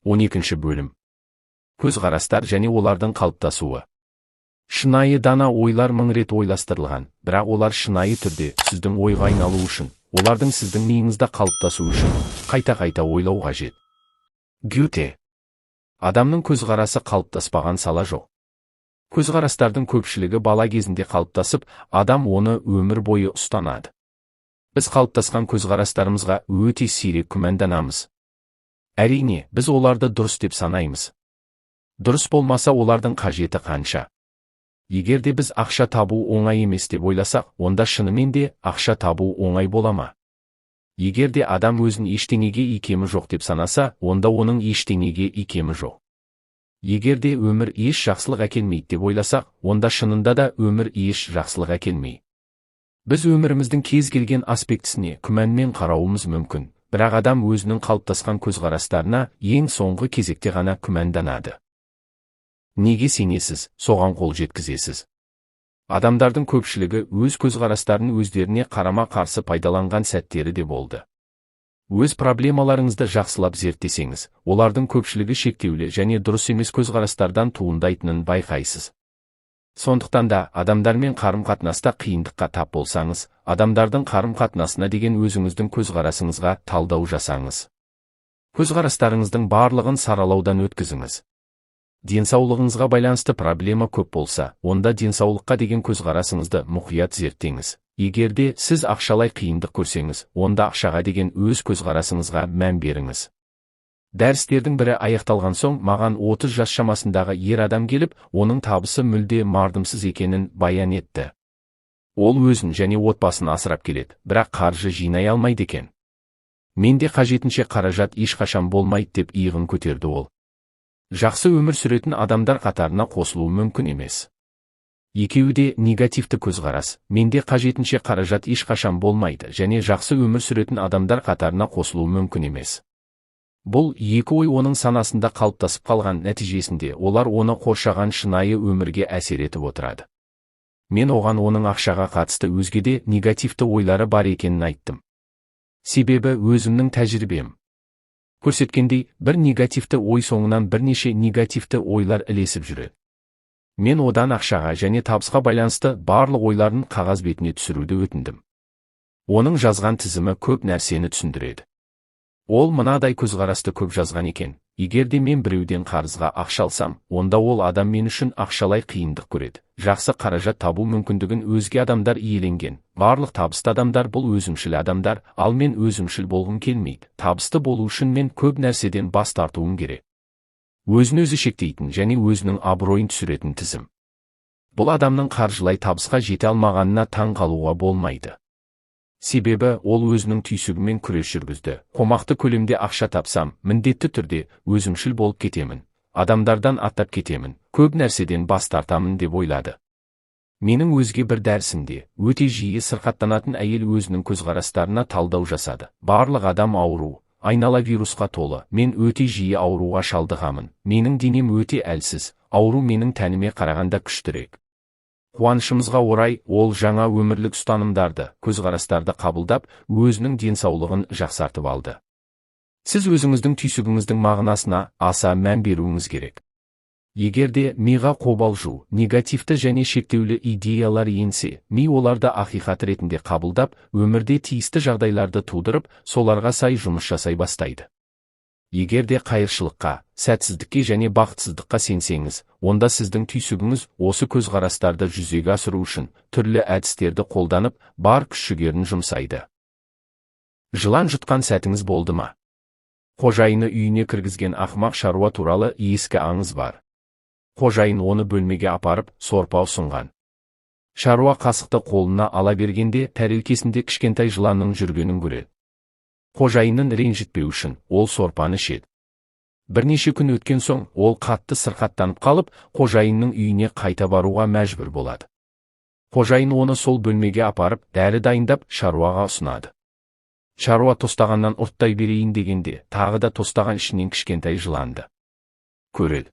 12 бөлім. Көзқарастар және олардың қалыптасуы. Шынайы дана ойлар мың рет ойластырылған, бірақ олар шынайы түрде сіздің ойға айналу үшін, олардың сіздің миыңызда қалыптасу үшін, қайта-қайта ойлау қажет. Гёте. Адамның көзқарасы қалыптаспаған сала жоқ. Көзқарастардың көпшілігі бала кезінде қалыптасып, адам оны өмір бойы ұстанады. Біз қалыптасқан көзқарастарымызға өте сирек күмәнданамыз. Әрине, біз оларды дұрыс деп санаймыз. Дұрыс болмаса олардың қажеті қанша? Егер де біз ақша табу оңай емес деп ойласақ, онда шынымен де ақша табу оңай бола ма? Егер де адам өзін ештеңеге икемі жоқ деп санаса, онда оның ештеңеге икемі жоқ. Егер де өмір еш жақсылық әкелмейді деп ойласақ, онда шынында да өмір еш жақсылық әкелмейді. Біз өміріміздің кез келген аспектісіне күмәнмен қарауымыз мүмкін, бірақ адам өзінің қалыптасқан көзқарастарына ең соңғы кезекте ғана күмәнданады. Неге сенесіз, соған қол жеткізесіз? Адамдардың көпшілігі өз көзқарастарын өздеріне қарама-қарсы пайдаланған сәттері де болды. Өз проблемаларыңызды жақсылап зерттесеңіз, олардың көпшілігі шектеулі және дұрыс емес көзқарастардан туындайтынын байқайсыз. Сондықтан да адамдармен қарым-қатынаста қиындыққа тап болсаңыз, адамдардың қарым-қатынасына деген өзіңіздің көзқарасыңызға талдау жасаңыз. Көзқарастарыңыздың барлығын саралаудан өткізіңіз. Денсаулығыңызға байланысты проблема көп болса, онда денсаулыққа деген көзқарасыңызды мұқият зерттеңіз. Егер де сіз ақшалай қиындық көрсеңіз, онда ақшаға деген өз көзқарасыңызға мән беріңіз. Дәрістердің бірі аяқталған соң маған 30 жас шамасындағы ер адам келіп, оның табысы мүлде мардымсыз екенін баян етті. Ол өзін және отбасын асырап келеді, бірақ қаржы жинай алмайды екен. Менде қажетінше қаражат ешқашан болмайды деп иығын көтерді ол. Жақсы өмір сүретін адамдар қатарына қосылу мүмкін емес. Екеуі де негативті көзқарас. Менде қажетінше қаражат ешқашан болмайды және жақсы өмір сүретін адамдар қатарына қосылу мүмкін емес. Бұл екі ой оның санасында қалыптасып қалған, нәтижесінде олар оны қоршаған шынайы өмірге әсер етіп отырады. Мен оған оның ақшаға қатысты өзге де негативті ойлары бар екенін айттым. Себебі өзімнің тәжірибем көрсеткендей, бір негативті ой соңынан бірнеше негативті ойлар ілесіп жүреді. Мен одан ақшаға және табысқа байланысты барлық ойларын қағаз бетіне түсіруді өтіндім. Оның жазған тізімі көп нәрсені түсіндіреді. Ол мынадай көзқарасты көп жазған екен: егер де мен біреуден қарызға ақша алсам, онда ол адам мен үшін ақшалай қиындық көреді. Жақсы қаражат табу мүмкіндігін өзге адамдар иеленген. Барлық табысты адамдар бұл өзімшіл адамдар, ал мен өзімшіл болғым келмейді. Табысты болу үшін мен көп нәрседен бас тартуым керек. Өзін өзі шектейтін және өзінің абыройын түсіретін тізім. Бұл адамның қаржылай табысқа жете алмағанына таң қалуға болмайды. Себебі ол өзінің түйсігімен күрес жүргізді. Қомақты көлемде ақша тапсам, міндетті түрде өзімшіл болып кетемін. Адамдардан аттап кетемін, көп нәрседен бас тартамын деп ойлады. Менің өзге бір дәрісімде өте жиі сырқаттанатын әйел өзінің көзқарастарына талдау жасады. Барлық адам ауру, айнала вирусқа толы. Мен өте жиі ауруға шалдығамын. Менің денем өте әлсіз, ауру менің тәніме қарағанда күштірек. Қуанышымызға орай, ол жаңа өмірлік ұстанымдарды, көзқарастарды қабылдап, өзінің денсаулығын жақсартып алды. Сіз өзіңіздің түйсігіңіздің мағынасына аса мән беруіңіз керек. Егер де миға қобалжу, негативті және шектеулі идеялар енсе, ми оларды ақиқат ретінде қабылдап, өмірде тиісті жағдайларды тудырып, соларға сай жұмыс жасай бастайды. Егер де қайыршылыққа, сәтсіздікке және бақытсыздыққа сенсеңіз, онда сіздің түйсігіңіз осы көзқарастарды жүзеге асыру үшін түрлі әдістерді қолданып, бар күш-жігерін жұмсайды. Жылан жұтқан сәтіңіз болды ма? Қожайыны үйіне кіргізген ақымақ шаруа туралы ескі аңыз бар. Қожайын оны бөлмеге апарып, сорпа ұсынған. Шаруа қасықты қолына ала бергенде, тәрелкесінде кішкентай жыланның жүргенін көреді. Қожайынын ренжітпеу үшін ол сорпаны ішеді. Бірнеше күн өткен соң, ол қатты сырқаттанып қалып, қожайынның үйіне қайта баруға мәжбүр болады. Қожайын оны сол бөлмеге апарып, дәрі дайындап, шаруаға ұсынады. Шаруа тостағаннан ұрттай берейін дегенде, тағы да тостаған ішінен кішкентай жыланды көреді.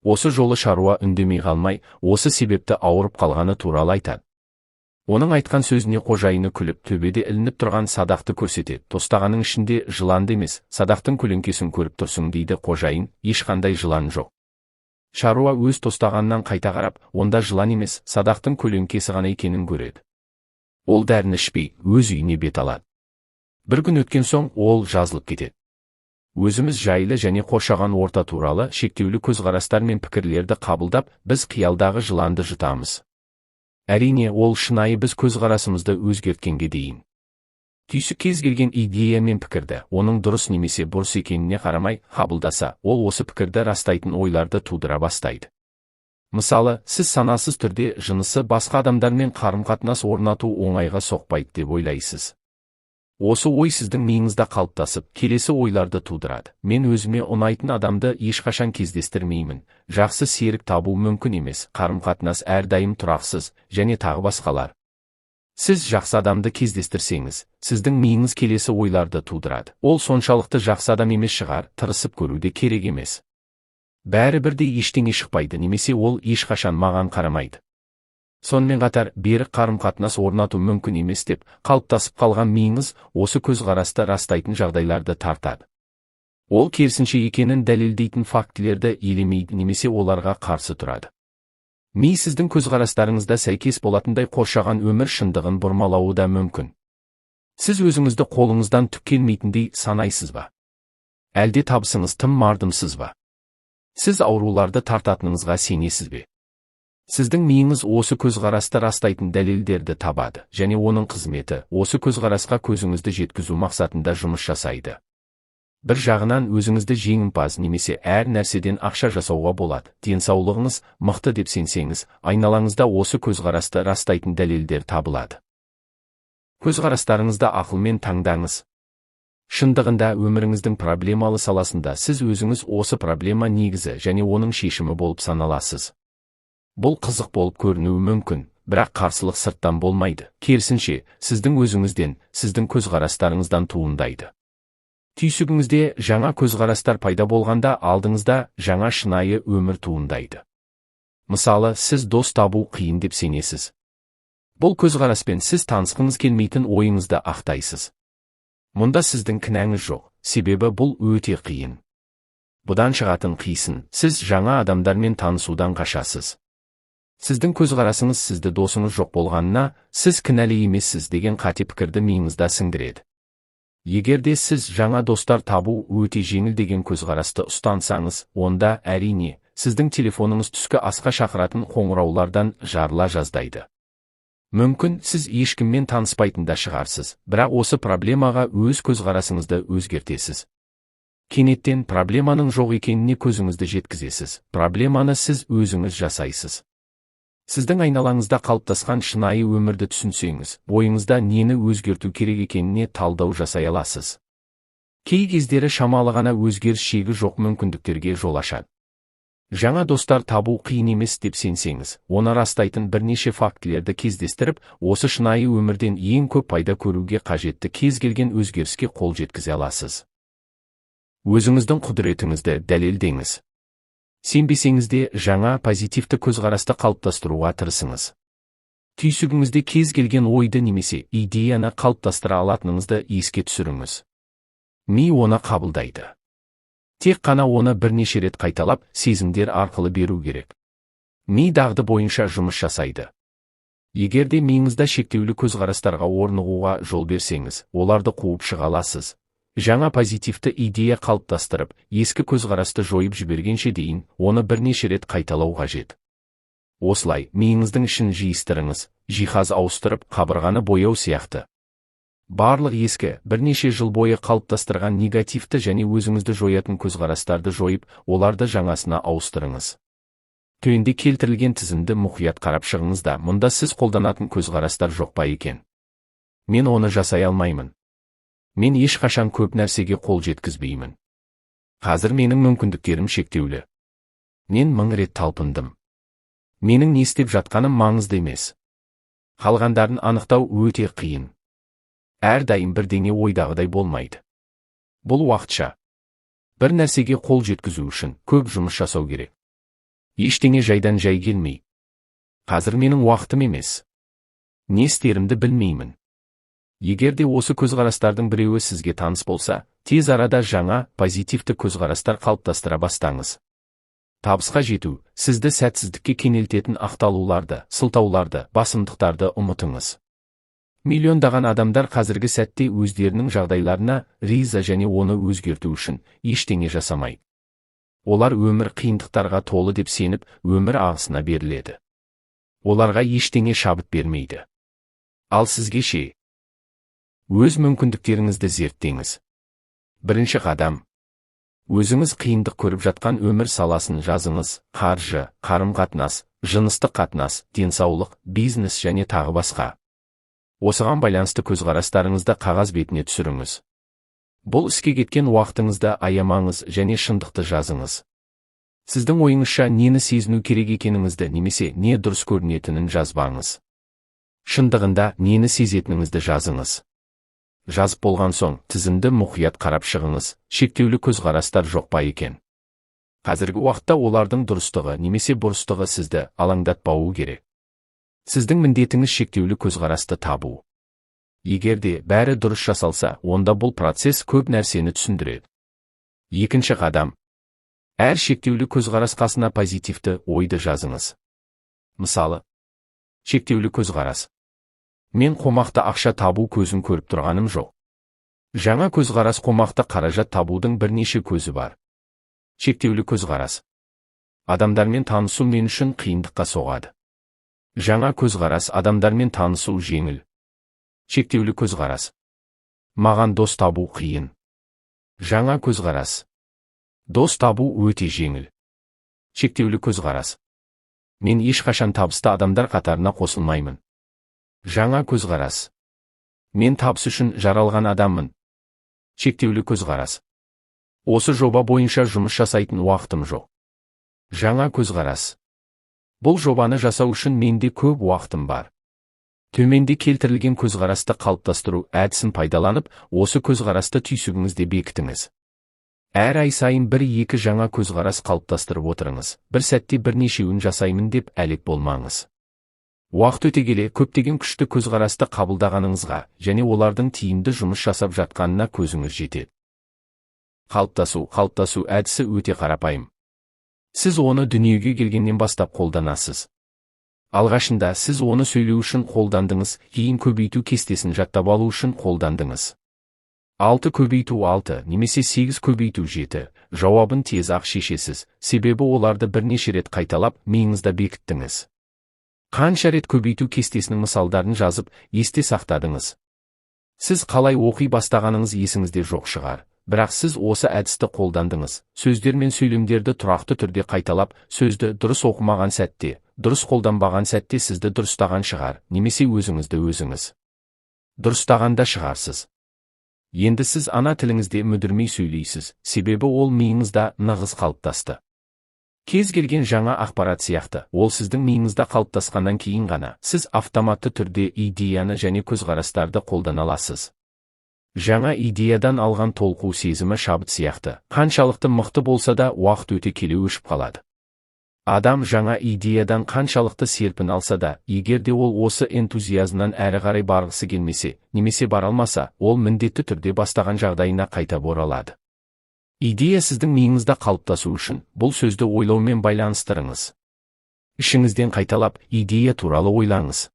Осы жолы шаруа үндемей қалмай, осы себепті ауырып қалғаны туралы айтады. Оның айтқан сөзіне қожайыны күліп, төбеде ілініп тұрған садақты көрсетеді. Тостағанның ішінде жыланды емес, садақтың көлеңкесін көріп тұрсың дейді қожайын, ешқандай жылан жоқ. Шаруа өз тостағаннан қайта қарап, онда жылан емес, садақтың көлеңкесі ғана екенін көреді. Ол дәріні ішпей, өз үйіне бет алады. Бір күн өткен соң ол жазылып кетеді. Өзіміз жайлы және қоршаған орта туралы шектеулі көзқарастар мен пікірлерді қабылдап, біз қиялдағы жыланды жұтамыз. Әрине, ол шынайы біз көзқарасымызды өзгерткенге дейін. Түйсік кез келген идея мен пікірді, оның дұрыс немесе бұрыс екеніне қарамай, қабылдаса, ол осы пікірді растайтын ойларды тудыра бастайды. Мысалы, сіз санасыз түрде жынысы басқа адамдармен қарым-қатынас орнату оңайға соқпайды деп ойлайсыз. Осы ой сіздің миыңызда қалыптасып, келесі ойларды тудырады. Мен өзіме ұнайтын адамды ешқашан кездестірмеймін. Жақсы серік табу мүмкін емес, қарым-қатынас әрдайым тұрақсыз, және тағы басқалар. Сіз жақсы адамды кездестірсеңіз, сіздің миыңыз келесі ойларды тудырады. Ол соншалықты жақсы адам емес шығар, тырысып көруде керек емес. Бәрі бірдей ештеңе шықпайды, немесе ол ешқашан маған қарамайды. Сонымен қатар, берік қарым-қатынас орнату мүмкін емес деп, қалыптасып қалған миыңыз осы көзқарасты растайтын жағдайларды тартады. Ол керісінше екенін дәлелдейтін фактілерді елемейді немесе оларға қарсы тұрады. Ми сіздің көзқарастарыңызда сәйкес болатындай қоршаған өмір шындығын бұрмалауы да мүмкін. Сіз өзіңізді қолыңыздан түк келмейтіндей санайсыз ба? Әлде табысыңыз тым мардымсыз ба? Сіз ауруларды тартатыныңызға сенесіз бе? Сіздің миыңыз осы көзқарасты растайтын дәлелдерді табады, және оның қызметі осы көзқарасқа көзіңізді жеткізу мақсатында жұмыс жасайды. Бір жағынан өзіңізді жеңімпаз немесе әр нәрседен ақша жасауға болады. Денсаулығыңыз мықты деп сенсеңіз, айналаңызда осы көзқарасты растайтын дәлелдер табылады. Көзқарастарыңызды ақылмен таңдаңыз. Шындығында өміріңіздің проблемалы саласында сіз өзіңіз осы проблема негізі және оның шешімі болып саналасыз. Бұл қызық болып көрінуі мүмкін, бірақ қарсылық сырттан болмайды. Керісінше, сіздің өзіңізден, сіздің көзқарастарыңыздан туындайды. Түйсігіңізде жаңа көзқарастар пайда болғанда алдыңызда жаңа шынайы өмір туындайды. Мысалы, сіз дос табу қиын деп сенесіз. Бұл көзқараспен сіз танысқыңыз келмейтін ойыңызды ақтайсыз. Мұнда сіздің кінәңіз жоқ, себебі бұл өте қиын. Бұдан шығатын қисын, сіз жаңа адамдармен танысудан қашасыз. Сіздің көзқарасыңыз сізді досыңыз жоқ болғанына, сіз кінәлі емессіз деген қате пікірді миыңызда сіңдіреді. Егерде сіз жаңа достар табу өте жеңіл деген көзқарасты ұстансаңыз, онда әрине, сіздің телефоныңыз түскі асқа шақыратын қоңыраулардан жарыла жаздайды. Мүмкін сіз ешкіммен таныспайтында шығарсыз, бірақ осы проблемаға өз көзқарасыңызды өзгертесіз. Кенеттен проблеманың жоқ екеніне көзіңізді жеткізесіз. Проблеманы сіз өзіңіз жасайсыз. Сіздің айналаңызда қалыптасқан шынайы өмірді түсінсеңіз, бойыңызда нені өзгерту керек екеніне талдау жасай аласыз. Кей кездері шамалы ғана өзгеріс шегі жоқ мүмкіндіктерге жол ашады. Жаңа достар табу қиын емес деп сенсеңіз, оны растайтын бірнеше фактілерді кездестіріп, осы шынайы өмірден ең көп пайда көруге қажетті кез келген өзгеріске қол жеткізе аласыз. Өзіңіздің құдіретіңізді дәлелдеңіз. Сенбесеңіз де жаңа позитивті көзқарасты қалыптастыруға тырысыңыз. Түйсігіңізде кез келген ойды немесе идеяны қалыптастыра алатыныңызды еске түсіріңіз. Ми оны қабылдайды. Тек қана оны бірнеше рет қайталап, сезімдер арқылы беру керек. Ми дағды бойынша жұмыс жасайды. Егерде миыңызда шектеулі көзқарастарға орнығуға жол берсеңіз, оларды қуып шыға аласыз. Жаңа позитивті идея қалыптастырып, ескі көзқарасты жойып жібергенше дейін, оны бірнеше рет қайталау қажет. Осылай, миыңыздың ішін жиыстырыңыз, жиһаз ауыстырып, қабырғаны бояу сияқты. Барлық ескі, бірнеше жыл бойы қалыптастырған негативті және өзіңізді жоятын көзқарастарды жойып, оларды жаңасына ауыстырыңыз. Төменде келтірілген тізімді мұқият қарап шығыңыз да, мұнда сіз қолданатын көзқарастар жоқ па екен? Мен оны жасай алмаймын. Мен ешқашан көп нәрсеге қол жеткізбеймін. Қазір менің мүмкіндіктерім шектеулі. Мен 1000 рет талпындым. Менің не істеп жатқаным маңызды емес. Қалғандарын анықтау өте қиын. Әрдайым бірдеңе ойдағыдай болмайды. Бұл уақытша. Бір нәрсеге қол жеткізу үшін көп жұмыс жасау керек. Ештеңе жайдан жай келмей. Қазір менің уақытым емес. Не істерімді білмеймін. Егер де осы көзқарастардың біреуі сізге таныс болса, тез арада жаңа, позитивті көзқарастар қалыптастыра бастаңыз. Табысқа жету, сізді сәтсіздікке кенелтетін ақталуларды, сылтауларды, басымдықтарды ұмытыңыз. Миллиондаған адамдар қазіргі сәтте өздерінің жағдайларына риза және оны өзгерту үшін ештеңе жасамайды. Олар өмір қиындықтарға толы деп сеніп, өмір ағысына беріледі. Оларға ештеңе шабыт бермейді. Ал сізге ше? Өз мүмкіндіктеріңізді зерттеңіз. Бірінші қадам. Өзіңіз қиындық көріп жатқан өмір саласын жазыңыз: қаржы, қарым-қатынас, жыныстық қатынас, денсаулық, бизнес және тағы басқа. Осыған байланысты көзқарастарыңызды қағаз бетіне түсіріңіз. Бұл іске кеткен уақытыңызды аямаңыз және шындықты жазыңыз. Сіздің ойыңызша нені сезіну керек екеніңізді немесе не дұрыс көрінетінін жазбаңыз. Шындығында нені сезетініңізді жазыңыз. Жазып болған соң, тізімді мұқият қарап шығыңыз, шектеулі көзқарастар жоқ па екен. Қазіргі уақытта олардың дұрыстығы немесе бұрыстығы сізді алаңдатпауы керек. Сіздің міндетіңіз шектеулі көзқарасты табу. Егер де бәрі дұрыс жасалса, онда бұл процесс көп нәрсені түсіндіреді. Екінші қадам. Әр шектеулі көзқарас қасына позитивті ойды жазыңыз. Мысалы, шектеулі көзқарас. Мен қомақты ақша табу көзін көріп тұрғаным жоқ. Жаңа көзқарас: қомақты қаражат табудың бірнеше көзі бар. Шектеулі көзқарас. Адамдармен танысу мен үшін қиындыққа соғады. Жаңа көзқарас: адамдармен танысу жеңіл. Шектеулі көзқарас. Маған дос табу қиын. Жаңа көзқарас. Дос табу өте жеңіл. Шектеулі көзқарас. Мен ешқашан табысты адамдар қатарына қосылмаймын. Жаңа көзқарас. Мен табыс үшін жаралған адаммын. Шектеулі көзқарас. Осы жоба бойынша жұмыс жасайтын уақытым жоқ. Жаңа көзқарас. Бұл жобаны жасау үшін менде көп уақытым бар. Төменде келтірілген көзқарасты қалыптастыру әдісін пайдаланып, осы көзқарасты түйсігіңізде бекітіңіз. Әр ай сайын 1-2 жаңа көзқарас қалыптастырып отырыңыз. Бір сәтте бірнешеуін жасаймын деп әлек болмаңыз. Уақыт өте келе көптеген күшті көзқарасты қабылдағаныңызға және олардың тиімді жұмыс жасап жатқанына көзіңіз жетеді. Қалыптасу әдісі өте қарапайым. Сіз оны дүниеге келгеннен бастап қолданасыз. Алғашында сіз оны сөйлеу үшін қолдандыңыз, кейін көбейту кестесін жаттап алу үшін қолдандыңыз. 6 көбейту 6 немесе 8 көбейту 7 жауабын тез ақ шешесіз, себебі оларды бірнеше рет қайталап миыңызда бекіттіңіз. Қанша рет көбейту кестесінің мысалдарын жазып, есте сақтадыңыз. Сіз қалай оқи бастағаныңыз есіңізде жоқ шығар, бірақ сіз осы әдісті қолдандыңыз. Сөздер мен сөйлемдерді тұрақты түрде қайталап, сөзді дұрыс оқымаған сәтте, дұрыс қолданбаған сәтте сізді дұрыстаған шығар, немесе өзіңізді өзіңіз дұрыстағанда шығарсыз. Енді сіз ана тіліңізде мүдірмей сөйлейсіз, себебі ол миыңызда нығыз қалыптасты. Кез келген жаңа ақпарат сияқты, ол сіздің миыңызда қалыптасқаннан кейін ғана сіз автоматты түрде идеяны және көзқарастарды қолдана аласыз. Жаңа идеядан алған толқу сезімі шабыт сияқты, қаншалықты мықты болса да уақыт өте келе өшіп қалады. Адам жаңа идеядан қаншалықты серпін алса да, егер де ол осы энтузиазмнан әрі қарай барғысы келмесе, немесе бара алмаса, ол міндетті түрде бастаған жағдайына қайта оралады. Идея сіздің миыңызда қалыптасу үшін, бұл сөзді ойлаумен байланыстырыңыз. Ішіңізден қайталап, идея туралы ойлаңыз.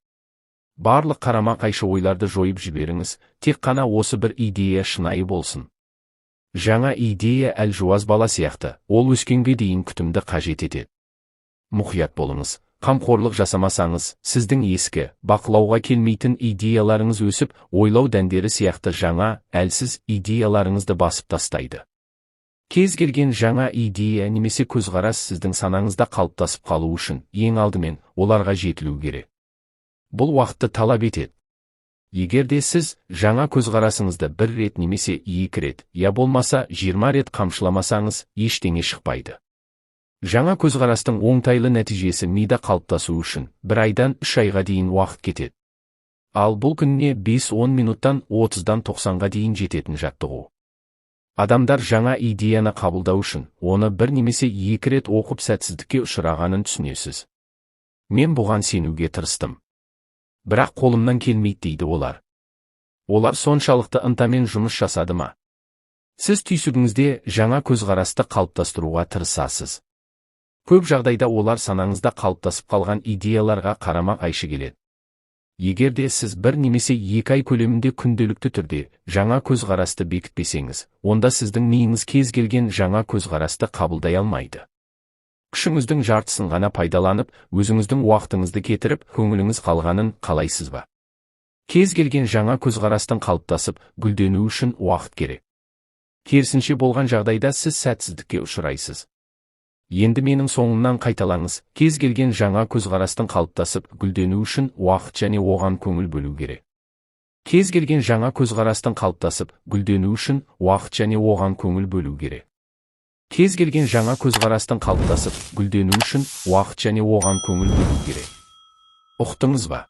Барлық қарама-қайшы ойларды жойып жіберіңіз, тек қана осы бір идея шынайы болсын. Жаңа идея әлжуаз бала сияқты, ол өскенге дейін күтімді қажет етеді. Мұқият болыңыз. Қамқорлық жасамасаңыз, сіздің ескі, бақылауға келмейтін идеяларыңыз өсіп, ойлау дәндері сияқты жаңа, әлсіз идеяларыңызды басып тастайды. Кез келген жаңа идея немесе көзқарас сіздің санаңызда қалыптасып қалу үшін, ең алдымен, оларға жетілу керек. Бұл уақытты талап етеді. Егер де сіз жаңа көзқарасыңызды 1 рет немесе 2 рет, я болмаса 20 рет қамшыламасаңыз, ештеңе шықпайды. Жаңа көзқарастың оңтайлы нәтижесі мида қалыптасу үшін 1 айдан 3 айға дейін уақыт кетеді. Ал бұл күніне 5-10 минуттан 30-дан 90-ға дейін жететін жаттығу. Адамдар жаңа идеяны қабылдау үшін, оны 1 немесе 2 рет оқып сәтсіздікке ұшырағанын түсінесіз. Мен бұған сенуге тырыстым. Бірақ қолымнан келмейді дейді олар. Олар соншалықты ынтамен жұмыс жасады ма? Сіз түйсігіңізде жаңа көзқарасты қалыптастыруға тырысасыз. Көп жағдайда олар санаңызда қалыптасып қалған идеяларға қарама-қайшы келеді. Егер де сіз бір немесе 2 ай көлемінде күнделікті түрде жаңа көзқарасты бекітпесеңіз, онда сіздің миыңыз кез келген жаңа көзқарасты қабылдай алмайды. Күшіңіздің жартысын ғана пайдаланып, өзіңіздің уақытыңызды кетіріп, көңіліңіз қалғанын қалайсыз ба? Кез келген жаңа көзқарастың қалыптасып, гүлдену үшін уақыт керек. Керісінше болған жағдайда сіз сәтсіздікке ұшырайсыз. Енді менің соңымнан қайталаңыз, кез келген жаңа көзқарастың қалыптасып, гүлдену үшін уақыт және оған көңіл бөлу керек. Кез келген жаңа көзқарастың қалыптасып, гүлдену үшін уақыт және оған көңіл бөлу керек. Кез келген жаңа көзқарастың қалыптасып, гүлдену үшін уақыт және оған көңіл бөлу керек. Ұқтыңыз ба?